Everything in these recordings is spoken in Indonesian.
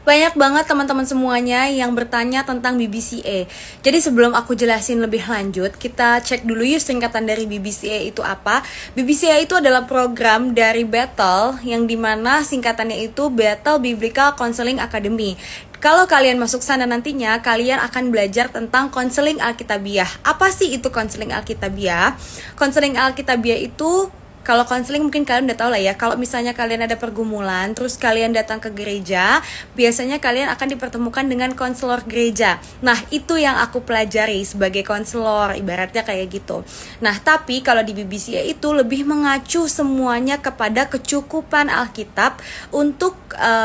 Banyak banget teman-teman semuanya yang bertanya tentang BBCA. Jadi sebelum aku jelasin lebih lanjut, kita cek dulu yuk singkatan dari BBCA itu apa. BBCA itu adalah program dari Bethel, yang dimana singkatannya itu Bethel Biblical Counseling Academy. Kalau kalian masuk sana nantinya, kalian akan belajar tentang konseling Alkitabiah. Apa sih itu konseling Alkitabiah? Konseling Alkitabiah itu, kalau konseling mungkin kalian udah tahu lah ya. Kalau misalnya kalian ada pergumulan, terus kalian datang ke gereja, biasanya kalian akan dipertemukan dengan konselor gereja. Nah, itu yang aku pelajari sebagai konselor, ibaratnya kayak gitu. Nah, tapi kalau di BBCA itu lebih mengacu semuanya kepada kecukupan Alkitab untuk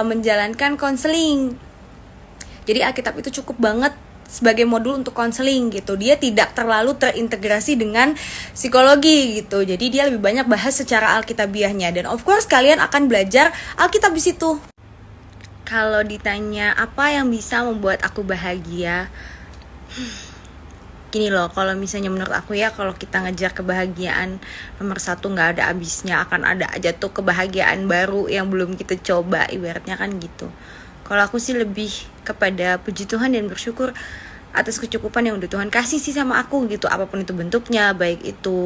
menjalankan konseling. Jadi Alkitab itu cukup banget sebagai modul untuk konseling gitu. Dia tidak terlalu terintegrasi dengan psikologi gitu. Jadi dia lebih banyak bahas secara alkitabiahnya, dan of course kalian akan belajar Alkitab di situ. Kalau ditanya apa yang bisa membuat aku bahagia, gini loh, kalau misalnya menurut aku ya, kalau kita ngejar kebahagiaan nomor satu nggak ada habisnya, akan ada aja tuh kebahagiaan baru yang belum kita coba, ibaratnya kan gitu. Kalau aku sih lebih kepada puji Tuhan dan bersyukur atas kecukupan yang udah Tuhan kasih sih sama aku gitu, apapun itu bentuknya, baik itu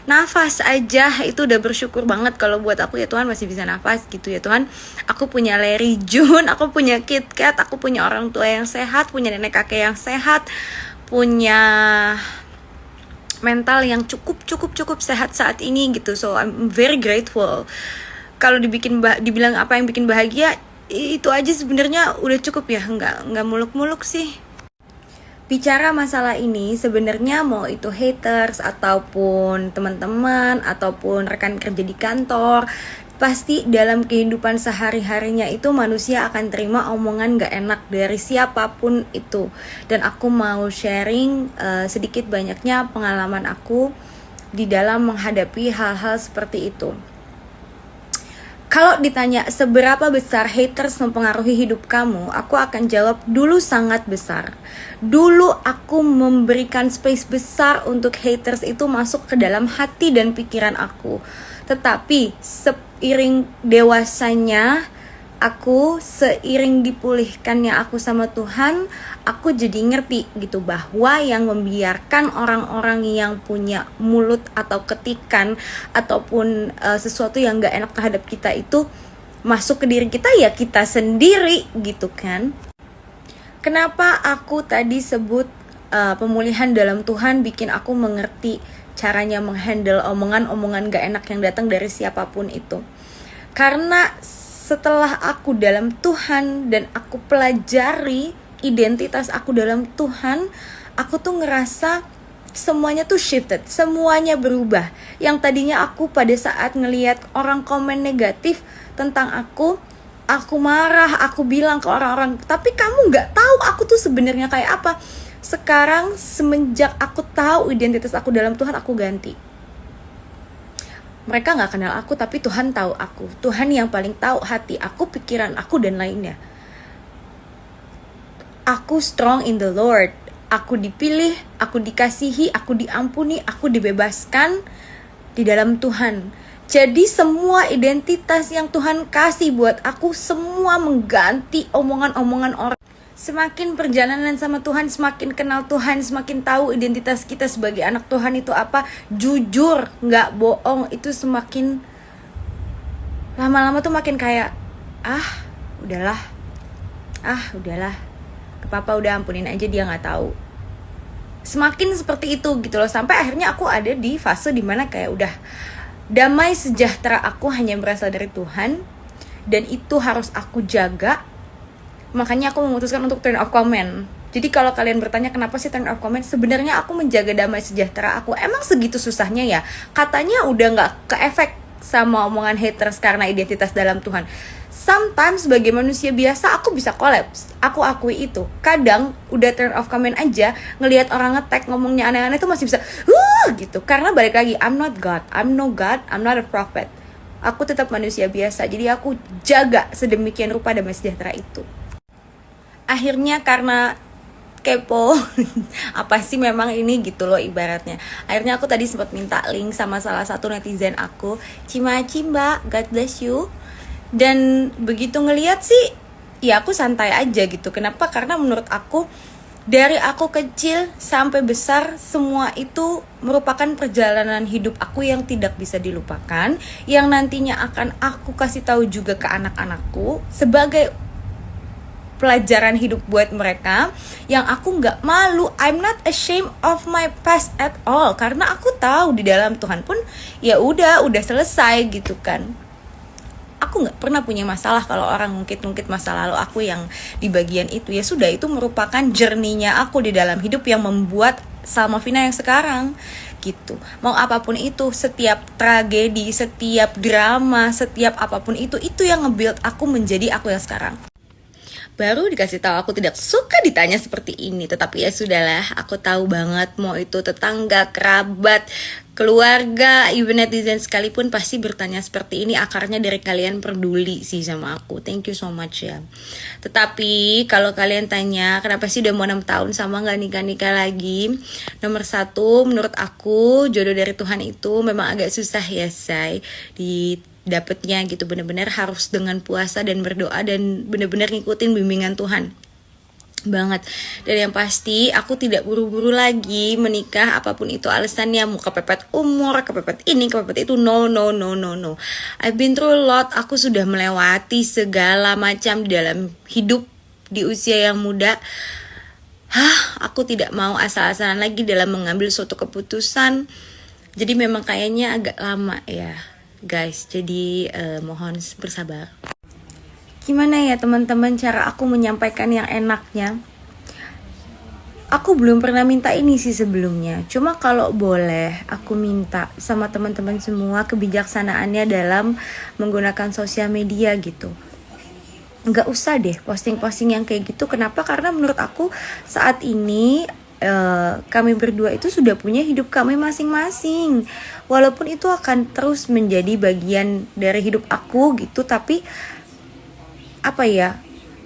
nafas aja itu udah bersyukur banget. Kalau buat aku ya Tuhan masih bisa nafas gitu ya Tuhan. Aku punya Larry June, aku punya KitKat, aku punya orang tua yang sehat, punya nenek kakek yang sehat, punya mental yang cukup sehat saat ini gitu. So I'm very grateful. Kalau dibilang apa yang bikin bahagia, itu aja sebenarnya udah cukup ya, nggak muluk-muluk sih. Bicara masalah ini sebenarnya mau itu haters ataupun teman-teman ataupun rekan kerja di kantor, pasti dalam kehidupan sehari-harinya itu manusia akan terima omongan gak enak dari siapapun itu. Dan aku mau sharing sedikit banyaknya pengalaman aku di dalam menghadapi hal-hal seperti itu. Kalau ditanya seberapa besar haters mempengaruhi hidup kamu, aku akan jawab dulu sangat besar. Dulu aku memberikan space besar untuk haters itu masuk ke dalam hati dan pikiran aku. Tetapi seiring dewasanya aku, seiring dipulihkannya aku sama Tuhan, aku jadi ngerti gitu bahwa yang membiarkan orang-orang yang punya mulut atau ketikan ataupun sesuatu yang gak enak terhadap kita itu masuk ke diri kita, ya kita sendiri gitu kan. Kenapa aku tadi sebut pemulihan dalam Tuhan bikin aku mengerti caranya menghandle omongan-omongan gak enak yang datang dari siapapun itu. Karena setelah aku dalam Tuhan dan aku pelajari identitas aku dalam Tuhan, aku tuh ngerasa semuanya tuh shifted, semuanya berubah. Yang tadinya aku pada saat ngelihat orang komen negatif tentang aku marah, aku bilang ke orang-orang, tapi kamu gak tahu aku tuh sebenarnya kayak apa. Sekarang semenjak aku tahu identitas aku dalam Tuhan, aku ganti. Mereka gak kenal aku, tapi Tuhan tahu aku. Tuhan yang paling tahu hati aku, pikiran aku, dan lainnya. Aku strong in the Lord. Aku dipilih, aku dikasihi, aku diampuni, aku dibebaskan di dalam Tuhan. Jadi semua identitas yang Tuhan kasih buat aku, semua mengganti omongan-omongan orang. Semakin perjalanan sama Tuhan, semakin kenal Tuhan, semakin tahu identitas kita sebagai anak Tuhan itu apa. Jujur, gak bohong, itu semakin lama-lama tuh makin kayak udahlah Papa udah ampunin aja, dia gak tahu. Semakin seperti itu gitu loh, sampai akhirnya aku ada di fase dimana kayak udah damai sejahtera aku hanya berasal dari Tuhan, dan itu harus aku jaga. Makanya aku memutuskan untuk turn off comment. Jadi kalau kalian bertanya kenapa sih turn off comment, sebenarnya aku menjaga damai sejahtera aku. Emang segitu susahnya ya? Katanya udah gak keefek sama omongan haters karena identitas dalam Tuhan. Sometimes sebagai manusia biasa aku bisa collapse. Aku akui itu. Kadang udah turn off comment aja, ngelihat orang nge-tag ngomongnya aneh-aneh tuh masih bisa gitu. Karena balik lagi, I'm not God, I'm no God, I'm not a prophet. Aku tetap manusia biasa. Jadi aku jaga sedemikian rupa damai sejahtera itu. Akhirnya karena kepo apa sih memang ini gitu loh ibaratnya, akhirnya aku tadi sempat minta link sama salah satu netizen aku, Cimaci mbak, God bless you. Dan begitu ngeliat sih ya aku santai aja gitu. Kenapa? Karena menurut aku dari aku kecil sampai besar, semua itu merupakan perjalanan hidup aku yang tidak bisa dilupakan, yang nantinya akan aku kasih tahu juga ke anak-anakku sebagai pelajaran hidup buat mereka, yang aku nggak malu. I'm not ashamed of my past at all, karena aku tahu di dalam Tuhan pun ya udah selesai gitu kan. Aku nggak pernah punya masalah kalau orang ngungkit-ngungkit masa lalu aku yang di bagian itu. Ya sudah, itu merupakan journey-nya aku di dalam hidup yang membuat Salma Vina yang sekarang gitu. Mau apapun itu, setiap tragedi, setiap drama, setiap apapun itu yang nge-build aku menjadi aku yang sekarang. Baru dikasih tahu aku tidak suka ditanya seperti ini, tetapi ya sudahlah, aku tahu banget mau itu tetangga, kerabat, keluarga, even netizen sekalipun pasti bertanya seperti ini. Akarnya dari kalian peduli sih sama aku. Thank you so much ya. Tetapi kalau kalian tanya kenapa sih udah mau 6 tahun sama gak nikah-nikah lagi, nomor 1, menurut aku jodoh dari Tuhan itu memang agak susah ya say dapetnya gitu. Bener-bener harus dengan puasa dan berdoa dan bener-bener ngikutin bimbingan Tuhan banget. Dan yang pasti aku tidak buru-buru lagi menikah, apapun itu alasannya, mau kepepet umur, kepepet ini, kepepet itu. No. I've been through a lot. Aku sudah melewati segala macam di dalam hidup di usia yang muda. Aku tidak mau asal-asalan lagi dalam mengambil suatu keputusan. Jadi memang kayaknya agak lama ya guys. Jadi mohon bersabar. Gimana ya teman-teman cara aku menyampaikan yang enaknya? Aku belum pernah minta ini sih sebelumnya. Cuma kalau boleh aku minta sama teman-teman semua kebijaksanaannya dalam menggunakan sosial media gitu. Nggak usah deh posting-posting yang kayak gitu. Kenapa? Karena menurut aku saat ini kami berdua itu sudah punya hidup kami masing-masing. Walaupun itu akan terus menjadi bagian dari hidup aku gitu, tapi apa ya,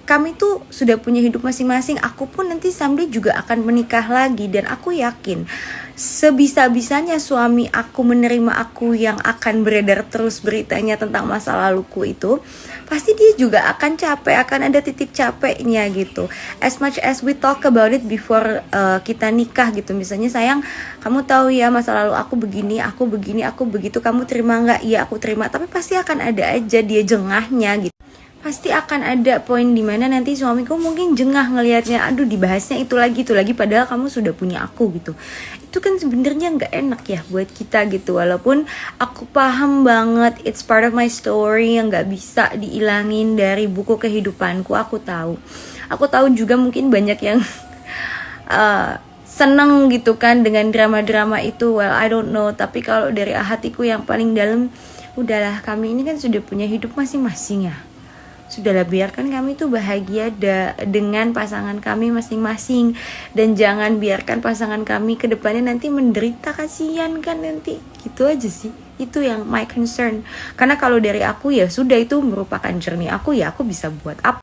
kami tuh sudah punya hidup masing-masing. Aku pun nanti someday juga akan menikah lagi. Dan aku yakin sebisa-bisanya suami aku menerima aku yang akan beredar terus beritanya tentang masa laluku itu, pasti dia juga akan capek, akan ada titik capeknya gitu. As much as we talk about it before kita nikah gitu. Misalnya, sayang kamu tahu ya masa lalu aku begini, aku begitu, kamu terima gak? Iya aku terima. Tapi pasti akan ada aja dia jengahnya gitu. Pasti akan ada poin dimana nanti suamiku mungkin jengah ngelihatnya, aduh dibahasnya itu lagi padahal kamu sudah punya aku gitu. Itu kan sebenarnya nggak enak ya buat kita gitu. Walaupun aku paham banget it's part of my story yang nggak bisa diilangin dari buku kehidupanku. Aku tahu juga mungkin banyak yang seneng gitu kan dengan drama-drama itu. Well, I don't know, tapi kalau dari hatiku yang paling dalam, udahlah, kami ini kan sudah punya hidup masing-masing ya. Sudahlah, biarkan kami tuh bahagia dengan pasangan kami masing-masing. Dan jangan biarkan pasangan kami ke depannya nanti menderita, kasihan kan nanti. Gitu aja sih, itu yang my concern. Karena kalau dari aku ya sudah, itu merupakan journey aku, ya aku bisa buat apa.